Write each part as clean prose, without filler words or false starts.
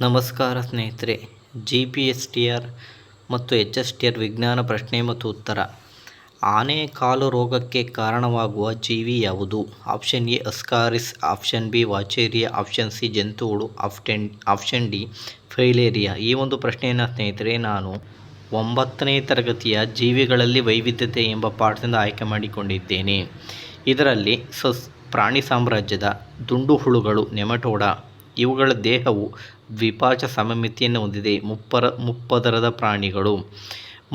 ನಮಸ್ಕಾರ ಸ್ನೇಹಿತರೆ. GPSTR ಮತ್ತು HSTR ವಿಜ್ಞಾನ ಪ್ರಶ್ನೆ ಮತ್ತು ಉತ್ತರ. ಆನೆ ಕಾಲು ರೋಗಕ್ಕೆ ಕಾರಣವಾಗುವ ಜೀವಿ ಯಾವುದು? Option A Ascaris, option B Wuchereria, option C ಜಂತುಹುಳು, ಆಪ್ಷನ್ ಡಿ ಫೈಲೇರಿಯಾ. ಈ ಒಂದು ಪ್ರಶ್ನೆಯನ್ನು ಸ್ನೇಹಿತರೆ ನಾನು 9ನೇ ತರಗತಿಯ ಜೀವಿಗಳಲ್ಲಿ ವೈವಿಧ್ಯತೆ ಎಂಬ ಪಾಠದಿಂದ ಆಯ್ಕೆ ಮಾಡಿಕೊಂಡಿದ್ದೇನೆ. ಇದರಲ್ಲಿ ಪ್ರಾಣಿ ಸಾಮ್ರಾಜ್ಯದ ದುಂಡುಹುಳುಗಳು ನೆಮಟೋಡ, ಇವುಗಳ ದೇಹವು ದ್ವಿಪಾರ್ಶ್ವ ಸಮಮಿತಿಯನ್ನು ಹೊಂದಿದೆ. ಮುಪ್ಪದರದ ಪ್ರಾಣಿಗಳು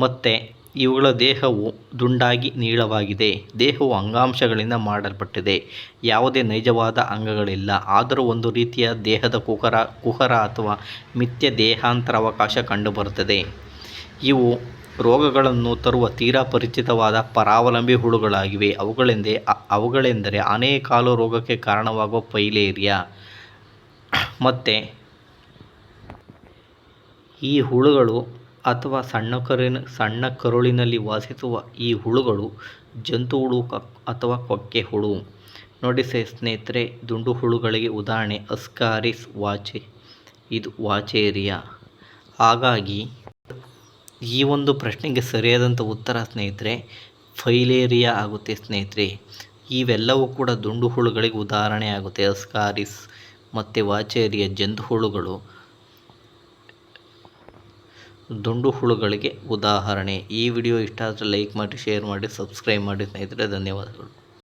ಮತ್ತು ಇವುಗಳ ದೇಹವು ದುಂಡಾಗಿ ನೀಳವಾಗಿದೆ. ದೇಹವು ಅಂಗಾಂಶಗಳಿಂದ ಮಾಡಲ್ಪಟ್ಟಿದೆ. ಯಾವುದೇ ನೈಜವಾದ ಅಂಗಗಳಿಲ್ಲ, ಆದರೂ ಒಂದು ರೀತಿಯ ದೇಹದ ಕುಹರ ಅಥವಾ ಮಿಥ್ಯ ದೇಹಾಂತರಾವಕಾಶ ಕಂಡುಬರುತ್ತದೆ. ಇವು ರೋಗಗಳನ್ನು ತರುವ ತೀರಾ ಪರಿಚಿತವಾದ ಪರಾವಲಂಬಿ ಹುಳುಗಳಾಗಿವೆ. ಅವುಗಳೆಂದರೆ ಆನೆ ಕಾಲು ರೋಗಕ್ಕೆ ಕಾರಣವಾಗುವ ಫೈಲೇರಿಯಾ ಮತ್ತು ಈ ಹುಳುಗಳು ಅಥವಾ ಸಣ್ಣ ಕರುಳಿನಲ್ಲಿ ವಾಸಿಸುವ ಈ ಹುಳುಗಳು ಜಂತುಹುಳು ಅಥವಾ ಕೊಕ್ಕೆ ಹುಳು. ನೋಡಿ ಸ್ನೇಹಿತರೆ, ದುಂಡುಹುಳುಗಳಿಗೆ ಉದಾಹರಣೆ ಅಸ್ಕಾರಿಸ್, ಇದು ವಾಚೇರಿಯಾ. ಹಾಗಾಗಿ ಈ ಒಂದು ಪ್ರಶ್ನೆಗೆ ಸರಿಯಾದಂಥ ಉತ್ತರ ಸ್ನೇಹಿತರೆ ಫೈಲೇರಿಯಾ ಆಗುತ್ತೆ ಸ್ನೇಹಿತರೆ. ಇವೆಲ್ಲವೂ ಕೂಡ ದುಂಡುಹುಳುಗಳಿಗೆ ಉದಾಹರಣೆ ಆಗುತ್ತೆ. ಅಸ್ಕಾರಿಸ್ ಮತ್ತು ವಾಚೇರಿಯಾ ಜಂತುಹುಳುಗಳು ದುಂಡುಹುಳುಗಳಿಗೆ ಉದಾಹರಣೆ. ಈ ವಿಡಿಯೋ ಇಷ್ಟ ಆದರೆ ಲೈಕ್ ಮಾಡಿ, ಶೇರ್ ಮಾಡಿ, ಸಬ್ಸ್ಕ್ರೈಬ್ ಮಾಡಿ ಸ್ನೇಹಿತರೆ. ಧನ್ಯವಾದಗಳು.